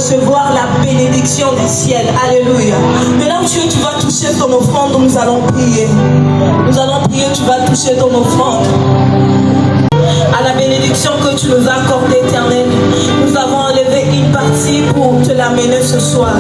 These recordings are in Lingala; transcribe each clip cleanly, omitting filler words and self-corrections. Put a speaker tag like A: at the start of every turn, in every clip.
A: recevoir la bénédiction du ciel. Alléluia. Maintenant, tu vas toucher ton offrande, nous allons prier. Nous allons prier, tu vas toucher ton offrande. À la bénédiction que tu nous as accordée, Éternel, nous avons enlevé une partie pour te l'amener ce soir.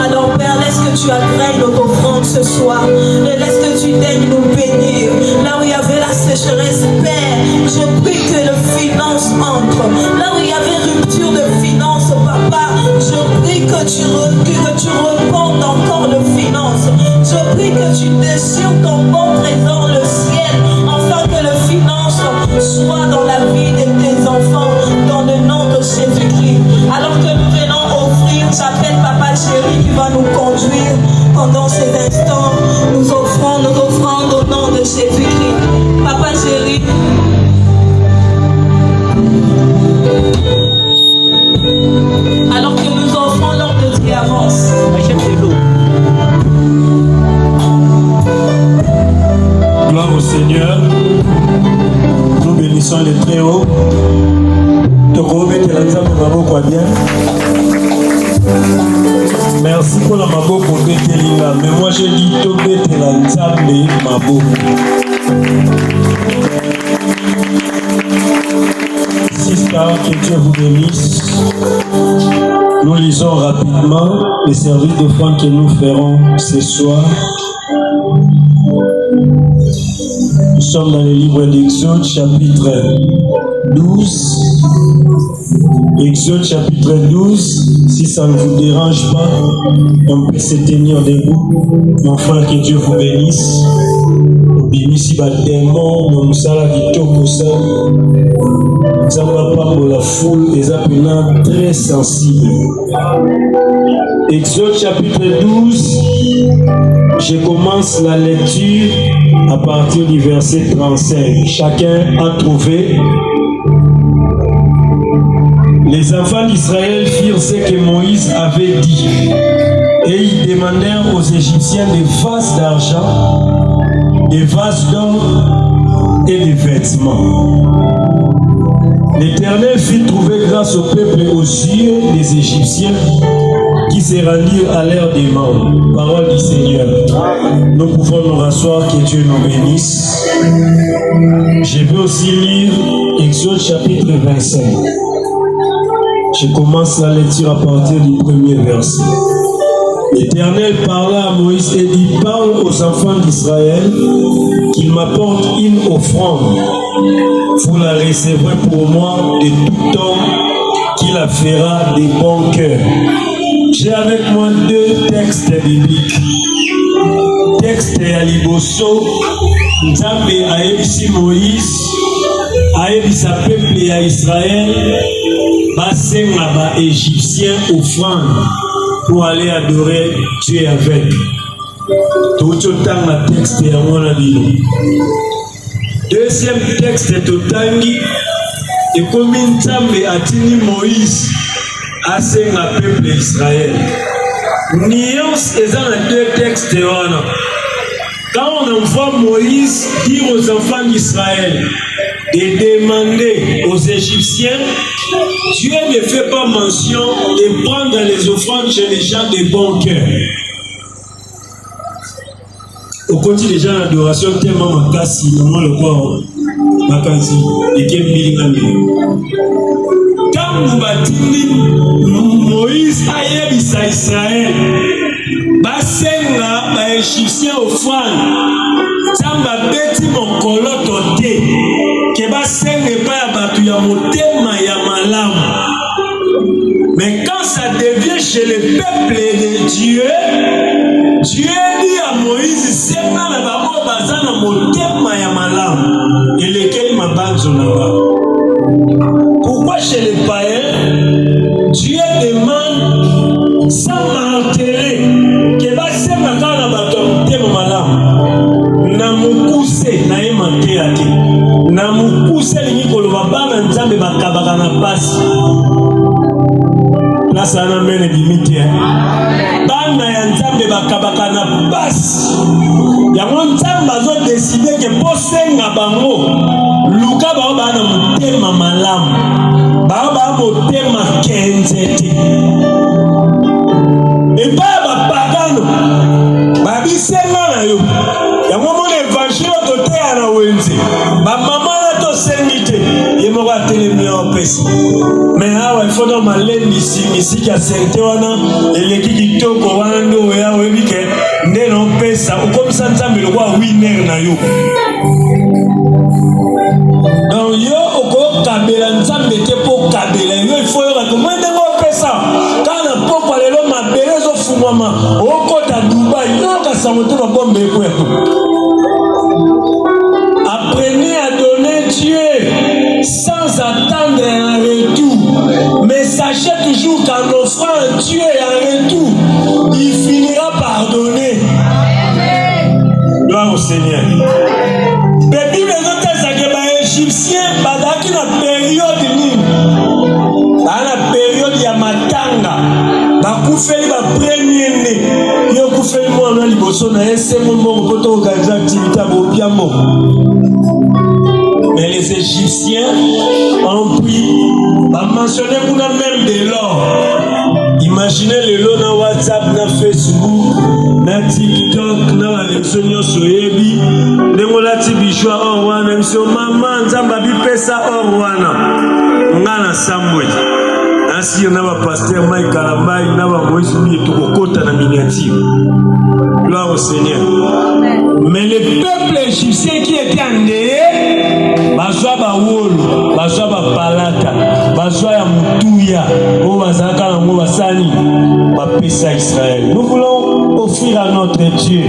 A: Alors Père, laisse que tu agrèges notre offrande ce soir. Et laisse que tu daignes nous bénir. Là où il y avait la sécheresse, Père, je prie que le finance entre. Là où il y avait rupture de finances, Papa, je prie que tu reportes encore le finance. Je prie que tu déchires ton bon trésor, le ciel, afin que le finance soit dans la vie de tes enfants, dans le nom de Jésus-Christ. Alors que nous venons offrir, j'appelle Papa Chéri qui va nous conduire pendant ces instants. Nous offrons nos offrandes au nom de Jésus-Christ. Papa Chéri. Alors que nous offrons l'ordre qui avance.
B: Gloire au Seigneur. Nous bénissons les très hauts. Merci pour la maboko betelinga. Mais moi je dis to betelanza me maboko. Sister, que Dieu vous bénisse. Nous lisons rapidement les services d'offrande que nous ferons ce soir. Nous sommes dans le livre d'Exode, chapitre 12. Exode, chapitre 12. Si ça ne vous dérange pas, on peut se tenir debout. Mon frère, que Dieu vous bénisse. Bénisse les démons, mon sala vitoko ça. Ça va pas pour la foule, des appelants très sensibles. Exode, chapitre 12. Je commence la lecture à partir du verset 35. Chacun a trouvé. Les enfants d'Israël firent ce que Moïse avait dit. Et ils demandèrent aux Égyptiens des vases d'argent, des vases d'or et des vêtements. L'Éternel fit trouver grâce au peuple aux yeux des Égyptiens qui se rendirent à leur demande. Parole du Seigneur. Nous pouvons nous rasseoir, que Dieu nous bénisse. Je vais aussi lire Exode chapitre 25. Je commence la lecture à partir du premier verset. L'Éternel parla à Moïse et dit: parle aux enfants d'Israël qu'ils m'apportent une offrande. Vous la recevrez pour moi de tout homme qui la fera de bon cœur. J'ai avec moi deux textes bibliques. Texte ya liboso, Nzambe aebisi Moïse, aebisa peuple ya Israël, basenga ba Égyptien offrande pour aller adorer Dieu avec. Tout autant le texte ya mwana bino. Deuxième texte totangi, et comme Nzambe atini Moïse asenga peuple Israël. Nuance est dans les deux textes. Quand on envoie Moïse dire aux enfants d'Israël de demander aux Égyptiens, Dieu ne fait pas mention de prendre les offrandes chez les gens de bon cœur. Au côté des gens d'adoration, tellement makasi, maman le corps, makasi, et quel million. Quand nous bâtissons, Moïse a yébisa Israël, basenga ba Égyptien offrande, Zamba beti mon koloto te, ke basenga pa ya batu ya motema ya malamu. Mais quand ça devient chez le peuple de Dieu, Dieu dit à Moïse, c'est pas la babo bazana motema ya malamu, et lequel m'a banzo là-bas. Pourquoi chez les païens, Dieu demande sans m'altérer que va se mettre dans la bataille de malam. Namukuse na emante ate. Namukuse linikolo babana nzambe bakabaka na pasi. Place ana mene limite. Bana ya nzambe bakabaka na pasi. Yango nzambe azo décider que posenga bango luka ba bana mutema malamu. Baba motema kenzete. fona maleni misiki ya sente wana eleki kitoko wana ndo ya webike nde no pesa ukomisa nzambe lokwa winner na yo. Donc yo oko kabela nzambe te po kabela yo il faut yo ka mwende ngo pesa kana pokwa lelo mabelezo fumama okota Dubai no ka samoto ba bombe kweto. Apprenez à donner Dieu sans attendre un retour. Mais sachez toujours qu'en offrant à Dieu un retour, il finira par donner. Gloire au Seigneur. Depuis les autres Égyptiens, badaki na période nini? Na période ya matanga. Bakufeli ba premier né. Yo kufeli mo na liboso na ese mo mo poto organiser activité bo piamo. Mais les Égyptiens ont pris, mentionné pour même de l'or. Imaginez le lot dans WhatsApp, dans Facebook, dans TikTok, dans la l'émission Soyebi, dans la Tibichua Orwana, l'émission Maman, Zambabi Pesa Orwana. On a ensemble. Ainsi, on a un pasteur Mike Kalamba, il y a un Moïse Toukokota dans la miniature. Gloire au Seigneur. Mais le peuple égyptien qui était endeuillé, bazwa ba wolo, bazwa ba palata, bazwa ya mutuya, o bazaka na mo basani, ba pesa Israël. Nous voulons offrir à notre Dieu.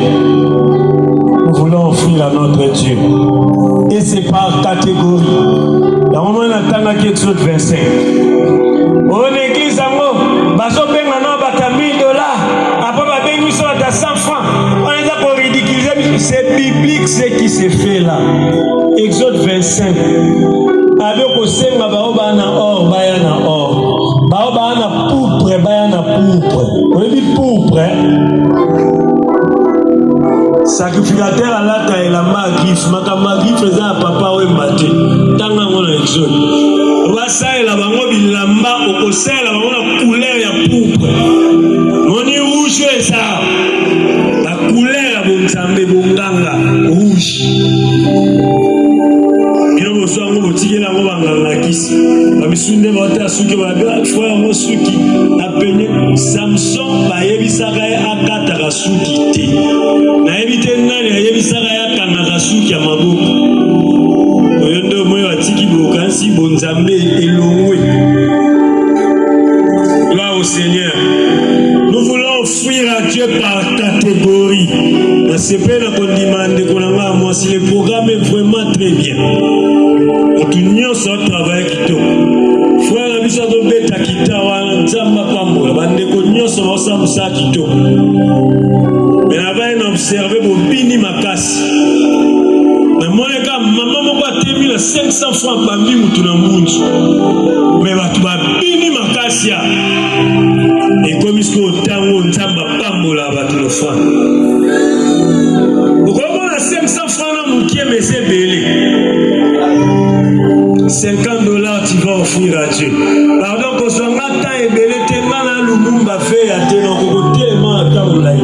B: Nous voulons offrir à notre Dieu. Et c'est par catégorie. Dans le moment où on attend à Exode 25. On église en haut, bazo benga no bata $1000, après ba bengi so bata 100 francs. On est là pour ridiculiser, c'est biblique ce qui se fait là. Exode 25. Avec osenga baoba na or, baya na or. Baoba na pourpre, baya na pourpre. On dit pourpre. Sacrificateur à la taille la magriffe, makamagrife les a papa ou maté. Tanga ngona Exode. Wasa la bango bilamba okosela la bango couleur ya pourpre. Moni rouge ça. La couleur ya bonzambe bonganga rouge. Bino bosango botikela ngo banganga kisi. Bamisunde bota suki ba frère mo suki apené Samson ba yebisaka akata suki te. Na yebite nani yebisaka yakanga suki ya maboko. Oyondo moyo atiki bokansi bonzambe elongwe. Gloire au Seigneur. Nous voulons offrir à Dieu par catégorie. C'est pas la qu'on demande qu'on a moi si le programme est vraiment très bien. On t'union sur le travail qui tombe. Frère la mission de bête qui t'a wa nzamba pambola bande ko nyonso ba sa musa qui tombe. Mais là-bas on observe bobini makasi. Mais moi les gars maman moko atemi la 500 francs par mi mutu na munzu. Mais batu ba bini makasi ya. Et comme isko tango nzamba pambola batu le franc. Pourquoi on a 500 francs na mukie mais c'est belé. $50 tu vas offrir à Dieu. Pardon, qu'on soit matin et belé tellement à l'Umumba fait à tellement tellement à Kaoulaï.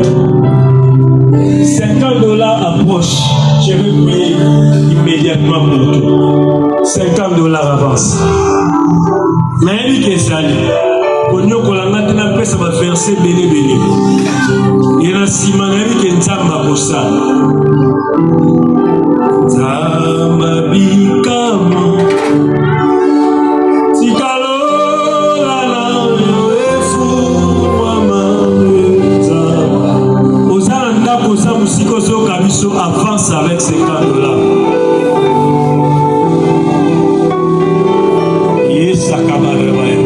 B: $50 approche. Je vais payer immédiatement pour tout. $50 avance. Mais il y a ça. On y a un peu ça va verser belé belé. Il y a un simanari qui est un peu ça. Avance avec ces cadeaux-là. Yes, ça cabaret.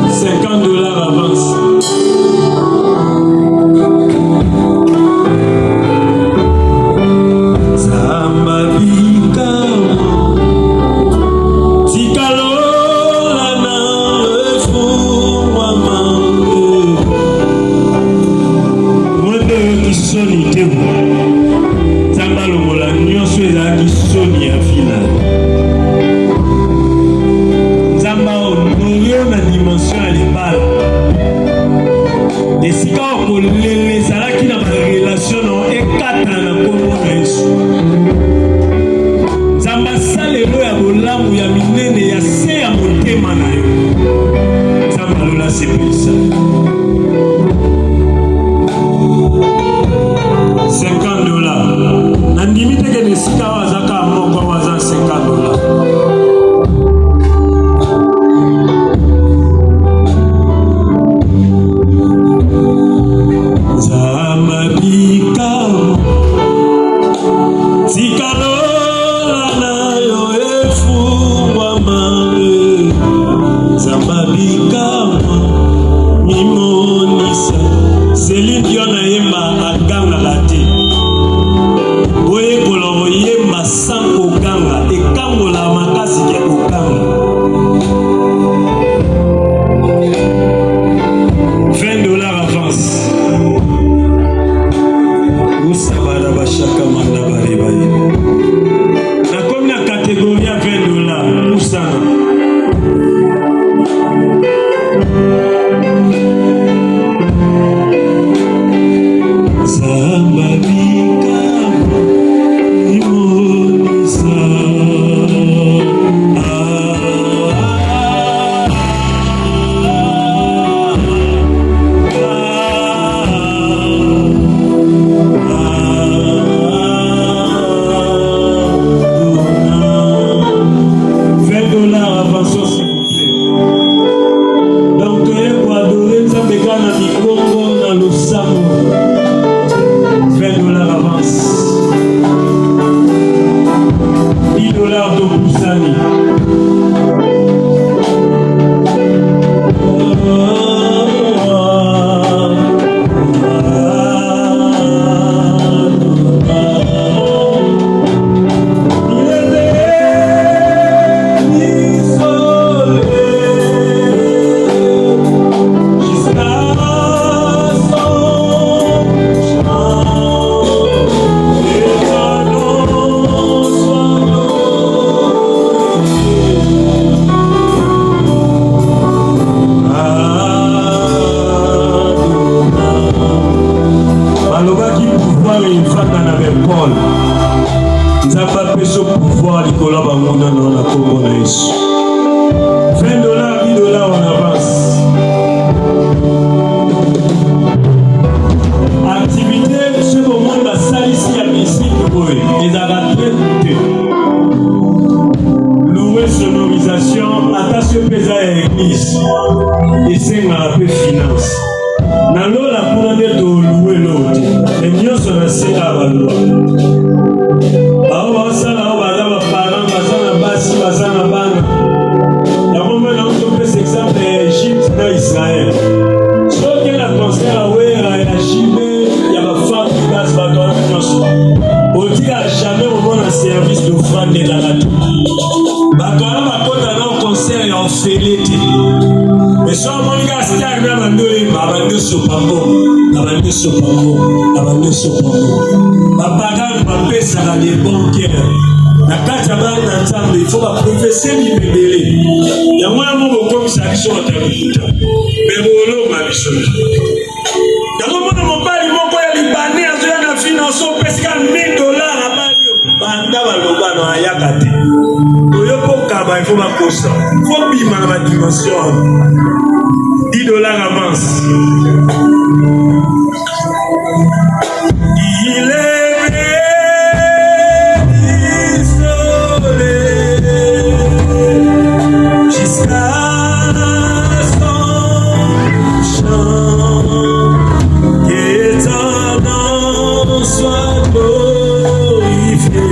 B: $50 avance. Zambabika. Tikalo. esika wazaka moko waza $50. $10 avance. Il est isolé jusqu'à son chant, que ton nom soit glorifié.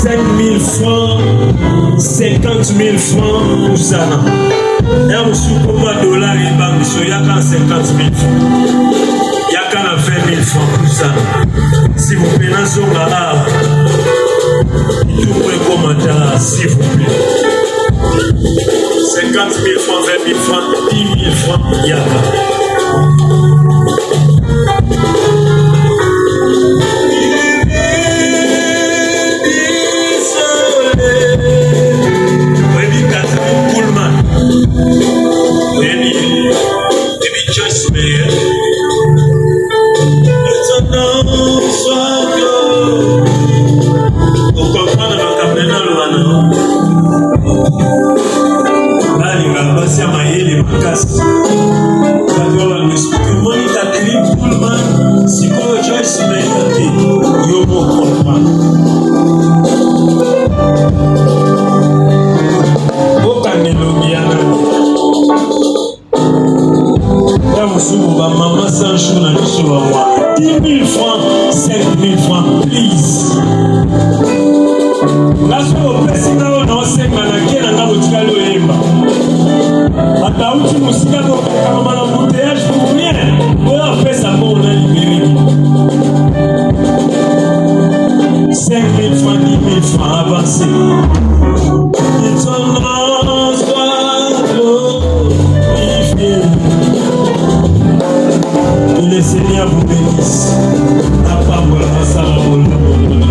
B: 5 000 francs, 50 000 francs pour ça. Il y a un $, il y a 50 000 francs. Il y a 20 000 francs pour ça. Si vous payez un son là, tout le commentaire, s'il vous plaît. 50 000 francs, 20 000 francs, 10 000 francs, il y a Bali ngabasi ya mayele makasi. Maman sans jour dans le sur moi. 10 000 francs, 5 000 francs, please. Là, je suis au président, on a 5 mannequins, on a votre calot et emba. Ata uti musika to kama na bouteillage pour rien. On fait ça pour on a libéré. 5 000 francs, 10 000 francs avancés. It's on us, que le Seigneur vous bénisse. La parole, ça va pour la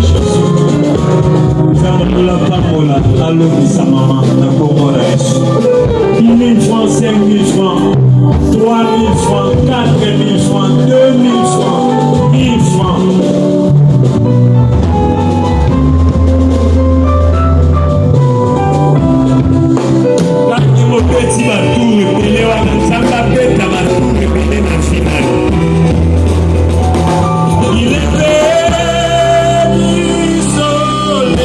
B: choses. Ça va pour la parole, allô, sa maman, la parole. 10 000 francs, 5 000 francs, 3 000 francs, 4 000 francs, 2 000 francs, 1 000 francs. Petit bateau repélé, ça va bête à bateau repélé dans le final. Il était du soleil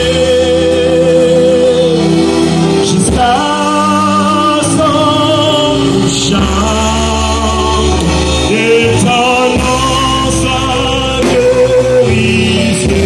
B: jusqu'à son chant et son nom soit glorifié.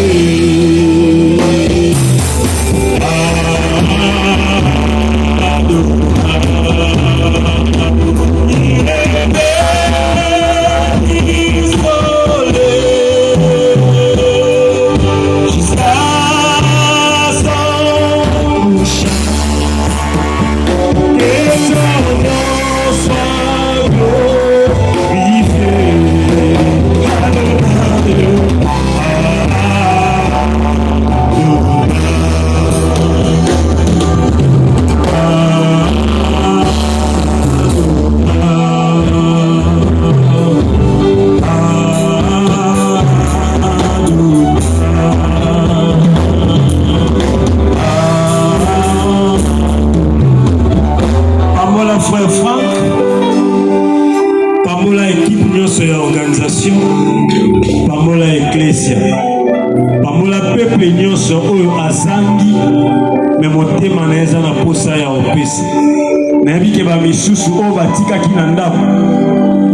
B: Frère Franck, pamola équipe nyonso ya organisation, pamola ecclesia, pamola peuple nyonso oyo azangi me motema na eza na posa ya opesa. Nayebi ke ba misusu oyo batikaki na ndako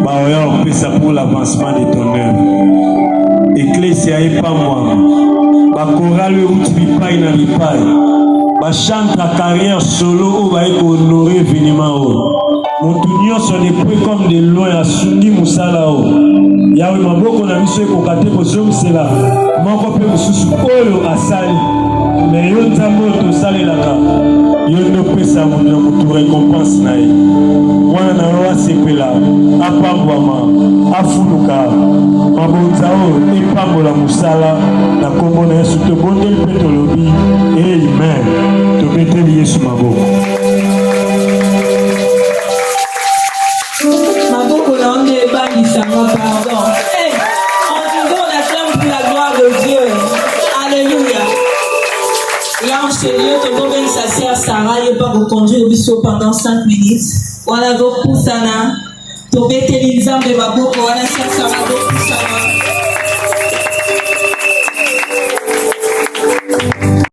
B: baoya opesa pour l'avancement de ton œuvre. Ecclesia epamwama, bakorali euti bipai na bipai, bachante la carrière solo oyo baye kohonore événement oyo. Motu nyonso depuis comme de loin asungi musala oyo. Yawe maboko na biso ekoka te kozomisela moko mpe mosusu oyo asali. Me yo nzambe oyo tosalelaka yo nde opesa moto na motu récompense na ye. Mwana na yo asepela, apambwama, afuluka, mabonza oyo epambola mosala na kombo na Yesu. Tobondeli mpe tolobi amen. Tobeteli Yesu maboko.
A: Maboko na on est banissant, pardon. Hey, on acclame pour la gloire de Dieu. Alléluia. L'ange Seigneur, te donne sa sœur Sarah, il va vous conduire au bistrot pendant 5 minutes. Voilà, go poussana. Tobeteli nzambe maboko, voilà, sœur Sarah, go poussana.